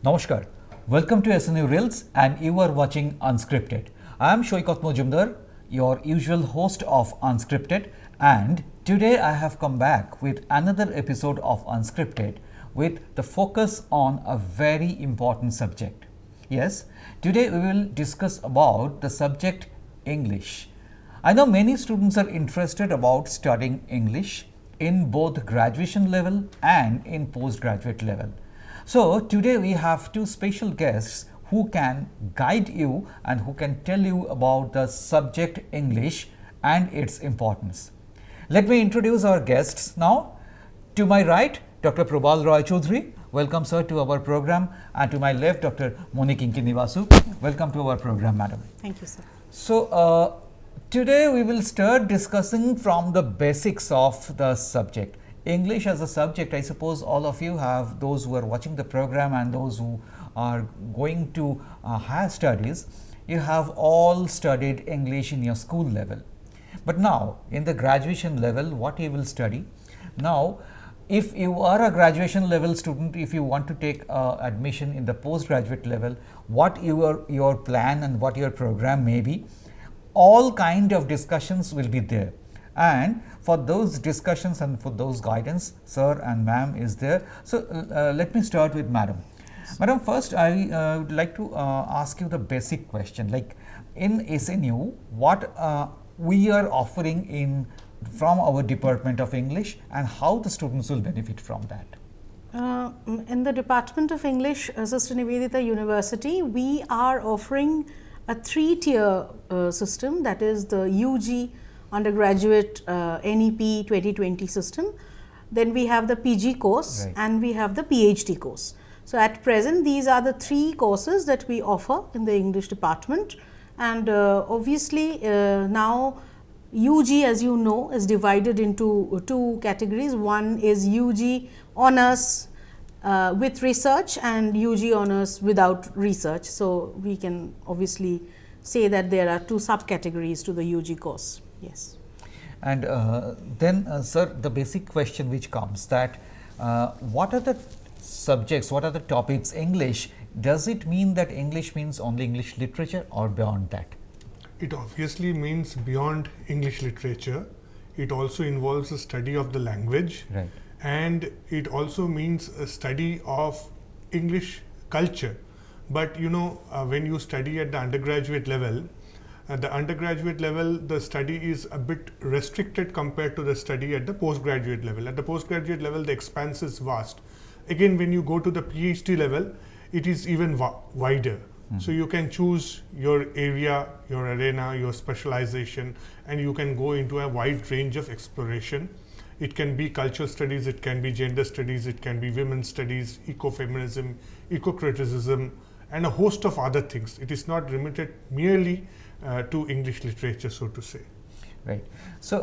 Namaskar. Welcome to SNU Reels and you are watching Unscripted. I am Saikat Majumdar, your usual host of Unscripted, and today I have come back with another episode of Unscripted with the focus on a very important subject. Yes, today we will discuss about the subject English. I know many students are interested about studying English in both graduation level and in postgraduate level. So today we have two special guests who can guide you and who can tell you about the subject English and its importance. Let me introduce our guests now. To my right, Dr. Probal Chowdhury. Welcome, sir, to our program. And to my left, Dr. Monikinkini Basu. Welcome to our program, madam. Thank you, sir. So, today we will start discussing from the basics of the subject. English as a subject, I suppose all of you have, those who are watching the program and those who are going to higher studies, you have all studied English in your school level. But now, in the graduation level, what you will study? Now, if you are a graduation level student, if you want to take admission in the postgraduate level, what your plan and what your program may be, all kind of discussions will be there. And for those discussions and for those guidance, sir and ma'am is there. So, let me start with madam. Madam, first I would like to ask you the basic question, like in SNU, what we are offering in from our Department of English and how the students will benefit from that. In the Department of English, Sister Nivedita University, we are offering a 3-tier system, that is the UG undergraduate NEP 2020 system. Then we have the PG course, right, and we have the PhD course. So, at present these are the 3 courses that we offer in the English department, and obviously now UG, as you know, is divided into 2 categories. One is UG honors with research and UG honors without research. So, we can obviously say that there are 2 subcategories to the UG course. Yes. And then sir, the basic question which comes that what are the subjects, what are the topics English? Does it mean that English means only English literature or beyond that? It obviously means beyond English literature. It also involves a study of the language, right, and it also means a study of English culture. But you know, when you study at the undergraduate level, the study is a bit restricted compared to the study at the postgraduate level. At the postgraduate level, the expanse is vast. Again, when you go to the PhD level, it is even wider. So you can choose your area, your arena, your specialization, and you can go into a wide range of exploration. It can be cultural studies, it can be gender studies, it can be women's studies, ecofeminism, eco-criticism, and a host of other things. It is not limited merely to English literature, so to say. Right. So,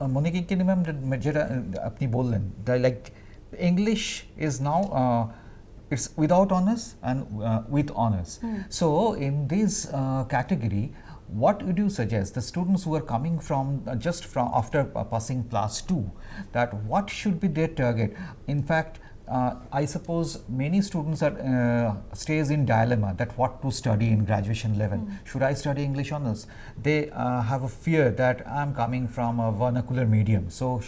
Monikinkini ma'am, apni bollen, like English is now it's without honors and with honors. So, in this category, what would you suggest the students who are coming from just from after passing class 2, that what should be their target? In fact, I suppose many students are stays in dilemma that what to study in graduation level. Should I study English honors? They have a fear that I am coming from a vernacular medium. So,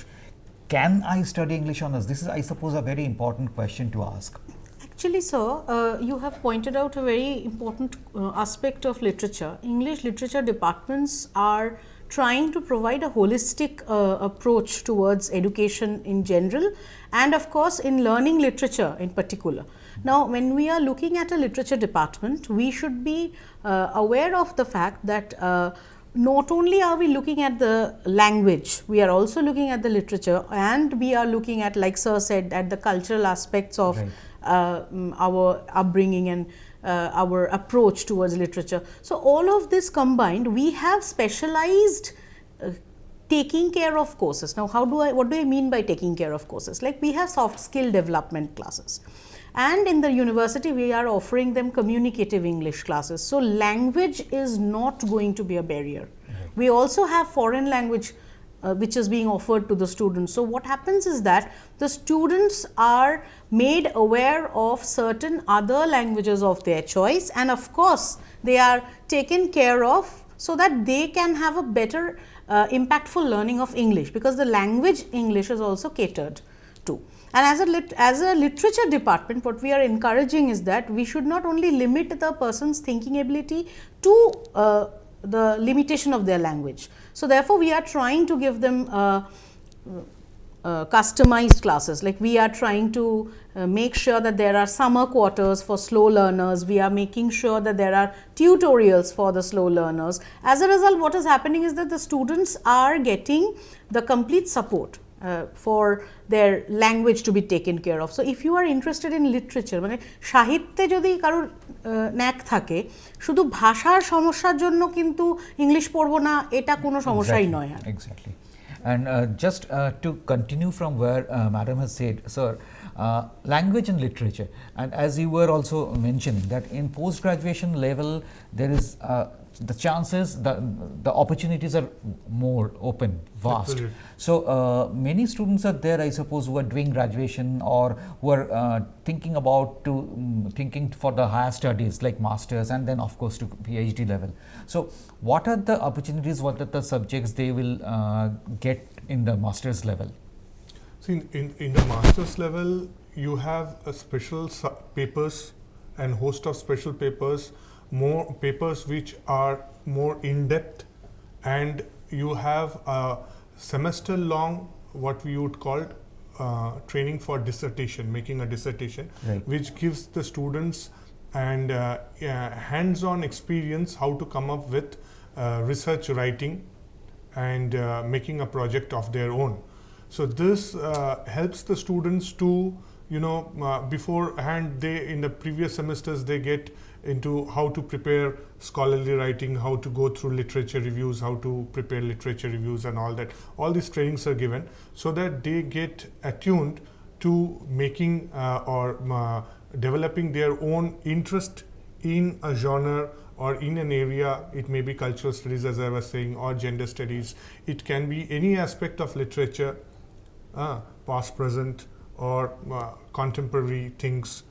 can I study English honors? This is, I suppose, a very important question to ask. Actually, sir, you have pointed out a very important aspect of literature. English literature departments are trying to provide a holistic approach towards education in general, and of course in learning literature in particular. Now, when we are looking at a literature department, we should be aware of the fact that not only are we looking at the language, we are also looking at the literature, and we are looking at, like sir said, at the cultural aspects of right, our upbringing and our approach towards literature. So, all of this combined, we have specialized taking care of courses. Now, what do I mean by taking care of courses? Like, we have soft skill development classes, and in the university we are offering them communicative English classes. So, language is not going to be a barrier. We also have foreign language which is being offered to the students. So what happens is that the students are made aware of certain other languages of their choice, and of course they are taken care of so that they can have a better impactful learning of English, because the language English is also catered to. And as a literature department, what we are encouraging is that we should not only limit the person's thinking ability to the limitation of their language. So therefore, we are trying to give them customized classes. Like we are trying to make sure that there are summer quarters for slow learners. We are making sure that there are tutorials for the slow learners. As a result, what is happening is that the students are getting the complete support for their language to be taken care of. So if you are interested in literature, মানে সাহিত্যে যদি কারোর ন্যাক থাকে, শুধু ভাষার সমস্যার জন্য কিন্তু ইংলিশ পড়বো না, এটা কোনো সমস্যাই নয়। Exactly. And just to continue from where Madam has said, sir, language and literature, and as you were also mentioning that in post-graduation level there is the chances, the opportunities are more open, vast. Absolutely. So many students are there, I suppose, who are doing graduation or who are thinking for the higher studies like masters and then of course to PhD level. So what are the opportunities, what are the subjects they will get in the masters level? See, in the master's level, you have a special papers and host of special papers, more papers which are more in-depth, and you have a semester-long, what we would call training for dissertation, making a dissertation, right, which gives the students and hands-on experience how to come up with research writing and making a project of their own. So this helps the students to, beforehand in the previous semesters they get into how to prepare scholarly writing, how to go through literature reviews, how to prepare literature reviews and all that. All these trainings are given so that they get attuned to making or developing their own interest in a genre or in an area. It may be cultural studies, as I was saying, or gender studies. It can be any aspect of literature, past, present, or contemporary things.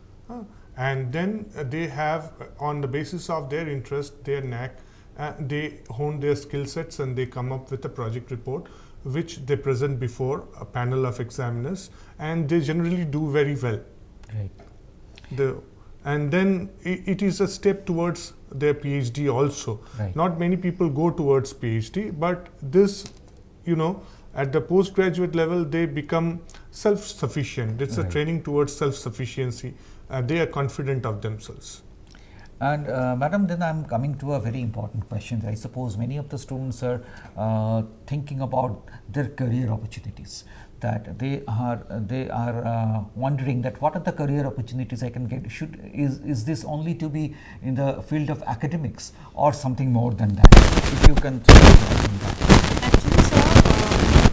And then they have, on the basis of their interest, their knack, they hone their skill sets and they come up with a project report which they present before a panel of examiners, and they generally do very well. Right. And then it is a step towards their PhD also. Right. Not many people go towards PhD, but this, at the postgraduate level, they become self-sufficient. It's right, a training towards self-sufficiency. They are confident of themselves. And Madam, then I'm coming to a very important question. I suppose many of the students are thinking about their career opportunities, that they are wondering that what are the career opportunities I can get? Is this only to be in the field of academics or something more than that? If you can throw light on that. Actually, sir,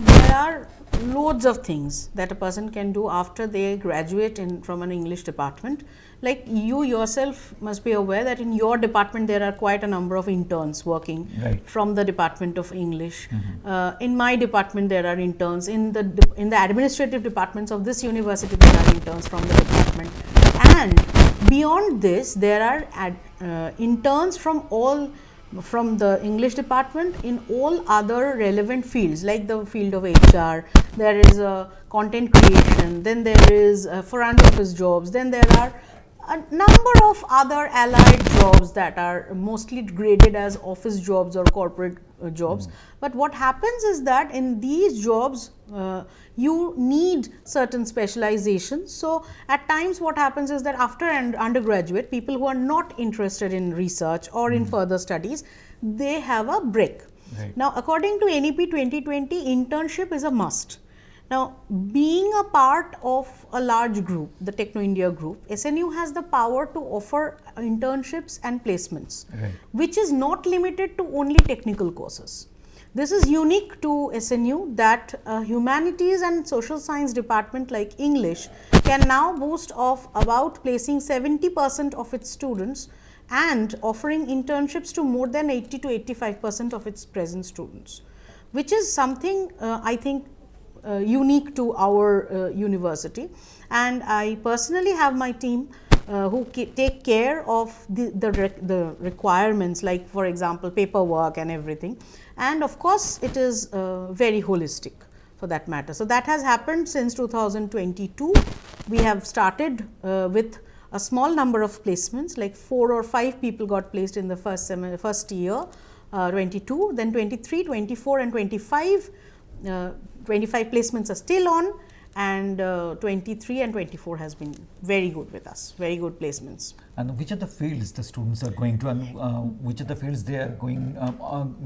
there are loads of things that a person can do after they graduate from an English department. Like you yourself must be aware that in your department there are quite a number of interns working, right, from the Department of English. In my department there are interns. In the administrative departments of this university there are interns from the department. And beyond this, there are interns from the English department in all other relevant fields, like the field of HR, there is content creation, then there is front office jobs, then there are a number of other allied jobs that are mostly graded as office jobs or corporate jobs. But what happens is that in these jobs you need certain specializations. So at times what happens is that after an undergraduate, people who are not interested in research or in further studies, they have a break. Right. Now according to NEP 2020, internship is a must. Now, being a part of a large group, the Techno India group, SNU has the power to offer internships and placements, right, which is not limited to only technical courses. This is unique to SNU that humanities and social science department like English can now boast of about placing 70% of its students and offering internships to more than 80 to 85% of its present students. which is something I think unique to our university. And I personally have my team who take care of the requirements, like for example paperwork and everything, and of course it is very holistic for that matter. So that has happened since 2022. We have started with a small number of placements, like 4 or 5 people got placed in the first year, 22, then 23, 24 and 25. 25 placements are still on, and 23 and 24 has been very good with us, very good placements. And which are the fields the students are going to, and which are the fields they are going,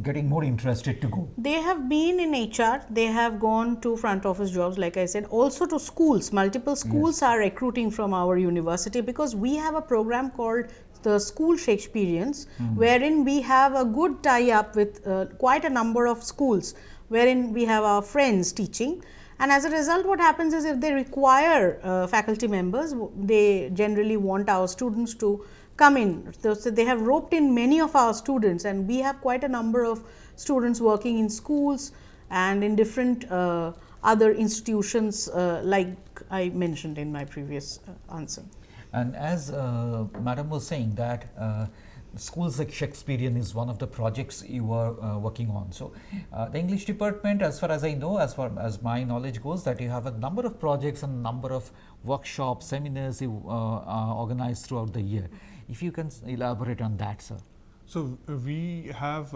getting more interested to go? They have been in HR, they have gone to front office jobs, like I said, also to schools. Multiple schools are recruiting from our university, because we have a program called the School Shakespeareans, wherein we have a good tie-up with quite a number of schools, wherein we have our friends teaching. And as a result, what happens is, if they require faculty members, they generally want our students to come in. So they have roped in many of our students, and we have quite a number of students working in schools and in different other institutions, like I mentioned in my previous answer. And as Madam was saying that Schools like Shakespearean is one of the projects you are working on. So, the English department, as far as I know, as far as my knowledge goes, that you have a number of projects and number of workshops, seminars you organize throughout the year. If you can elaborate on that, sir. So, we have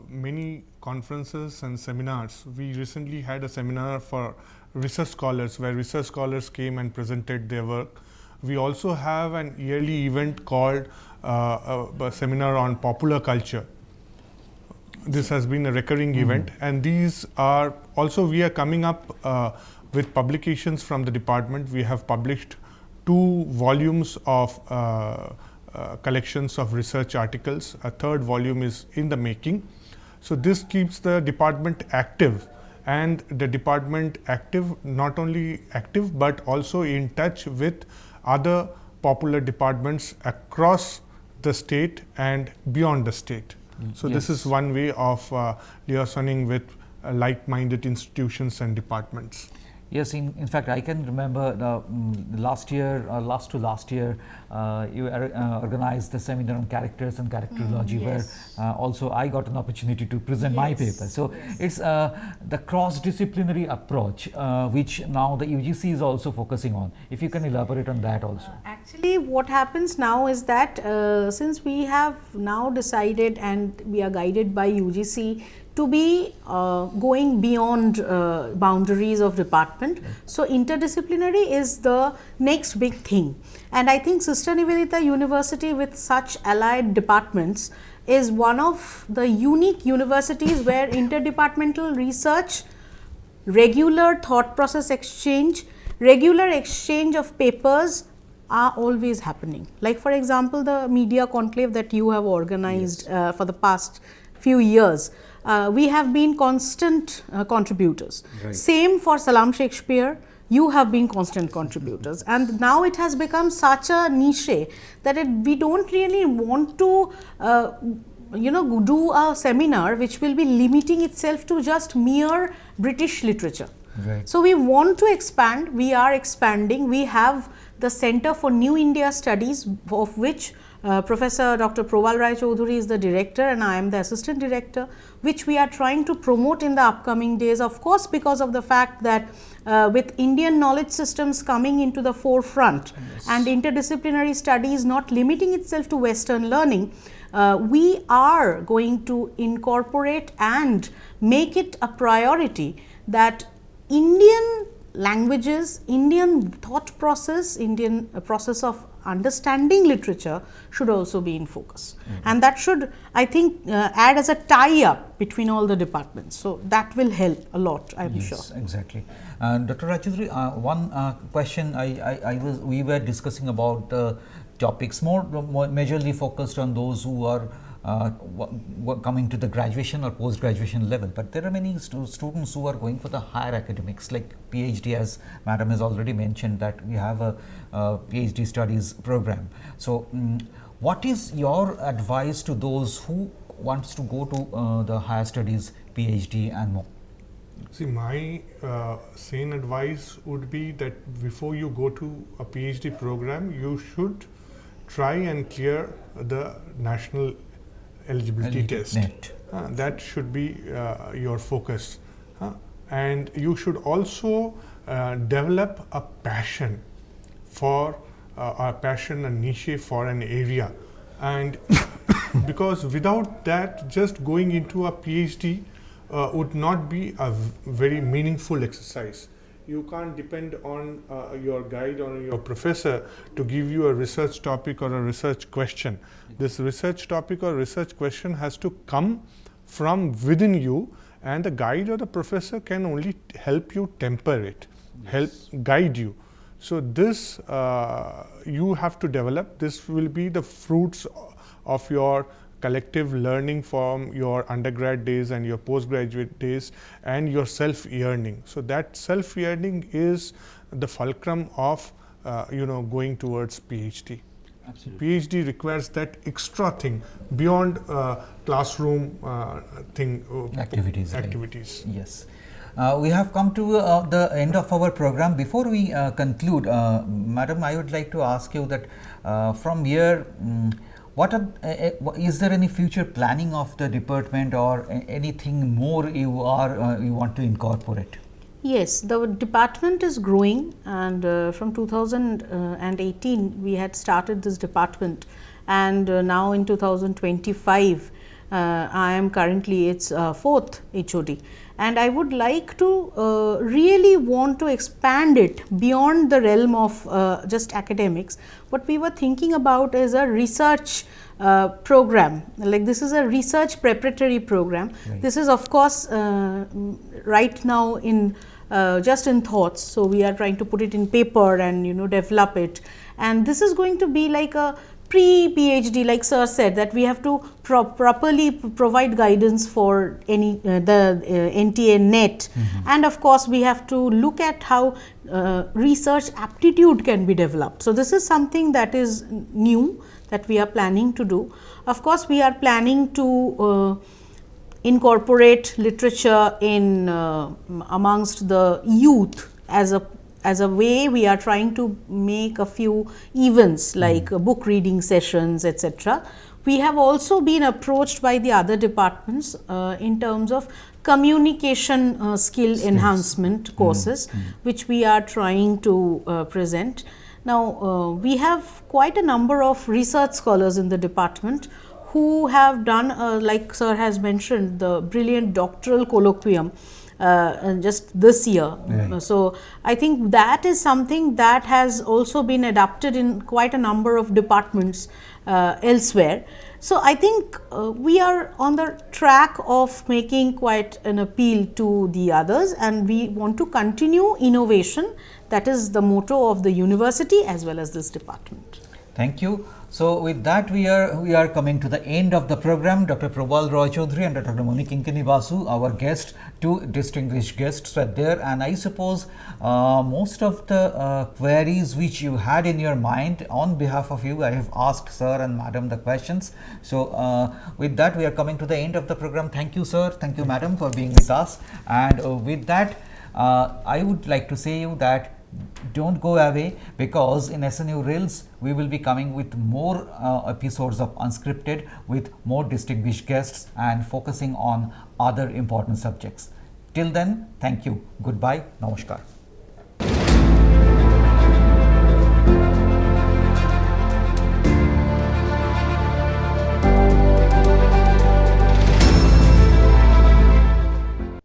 many conferences and seminars. We recently had a seminar for research scholars, where research scholars came and presented their work. We also have an yearly event called a seminar on popular culture. This has been a recurring event, and these are also, we are coming up with publications from the department. We have published 2 volumes of collections of research articles. A 3rd volume is in the making. So this keeps the department active, and the department active, not only active but also in touch with other popular departments across the state and beyond the state. So this is one way of liaisoning with like-minded institutions and departments. Yes, in fact, I can remember last year, last to last year, you organized the seminar on characters and characterology, where also I got an opportunity to present my paper. So it's the cross-disciplinary approach, which now the UGC is also focusing on. If you can elaborate on that also. Actually, what happens now is that since we have now decided, and we are guided by UGC to be going beyond boundaries of department. So interdisciplinary is the next big thing, and I think Sister Nivedita University, with such allied departments, is one of the unique universities where interdepartmental research, regular thought process exchange, regular exchange of papers are always happening. Like for example, the media conclave that you have organized for the past few years. We have been constant contributors. Same for Salam Shakespeare, you have been constant contributors, and now it has become such a niche that we don't really want to do a seminar which will be limiting itself to just mere British literature. So we want to expand, we are expanding. We have the Center for New India Studies, of which Professor Dr. Probal Chowdhury is the director and I am the assistant director, which we are trying to promote in the upcoming days. Of course, because of the fact that with Indian knowledge systems coming into the forefront and interdisciplinary studies not limiting itself to Western learning, we are going to incorporate and make it a priority that Indian languages, Indian thought process, Indian process of understanding literature should also be in focus. And that should, I think, add as a tie-up between all the departments. So that will help a lot, I am sure. Yes, exactly. Dr. Chowdhury, one question we were discussing about topics more majorly focused on those who are coming to the graduation or post-graduation level, but there are many students who are going for the higher academics, like PhD, as Madam has already mentioned that we have a PhD studies program. So, what is your advice to those who wants to go to the higher studies, PhD and more? See, my sane advice would be that before you go to a PhD program, you should try and clear the national eligibility test. That should be your focus. And you should also develop a passion for a niche for an area. And because without that, just going into a PhD would not be a very meaningful exercise. You can't depend on your guide or your professor to give you a research topic or a research question. This research topic or research question has to come from within you, and the guide or the professor can only help you temper it, help guide you. So this you have to develop. This will be the fruits of your collective learning from your undergrad days and your postgraduate days and your self-yearning. So that self-yearning is the fulcrum of going towards PhD. Absolutely. PhD requires that extra thing beyond classroom activities. Right? Yes. We have come to the end of our program. Before we conclude, Madam, I would like to ask you that from here, is there any future planning of the department or anything more you want to incorporate? Yes, the department is growing, and from 2018 we had started this department, and now in 2025 I am currently its fourth HOD, and I would like to really want to expand it beyond the realm of just academics. What we were thinking about is a research program, like this is a research preparatory program. Right. This is of course right now in just in thoughts, so we are trying to put it in paper and develop it, and this is going to be like a pre-PhD, like sir said, that we have to properly provide guidance for any the NTA NET, and of course we have to look at how research aptitude can be developed. So this is something that is new that we are planning to do. Of course we are planning to incorporate literature in amongst the youth as a way. We are trying to make a few events like book reading sessions, etc. We have also been approached by the other departments in terms of communication skill enhancement courses, which we are trying to present. Now, we have quite a number of research scholars in the department who have done, like sir has mentioned, the brilliant doctoral colloquium just this year. Right. So I think that is something that has also been adapted in quite a number of departments elsewhere. So I think we are on the track of making quite an appeal to the others, and we want to continue innovation. That is the motto of the university as well as this department. Thank you. So with that, we are coming to the end of the program. Dr. Probal Roy Chowdhury and Dr. Monikinkini Basu, our guests, two distinguished guests were there, and I suppose most of the queries which you had in your mind, on behalf of you, I have asked sir and madam the questions. So with that, we are coming to the end of the program. Thank you, sir. Thank you, madam, for being with us. And with that, I would like to say you that don't go away, because in SNU Reels we will be coming with more episodes of Unscripted with more distinguished guests and focusing on other important subjects. Till then, thank you. Goodbye. Namaskar.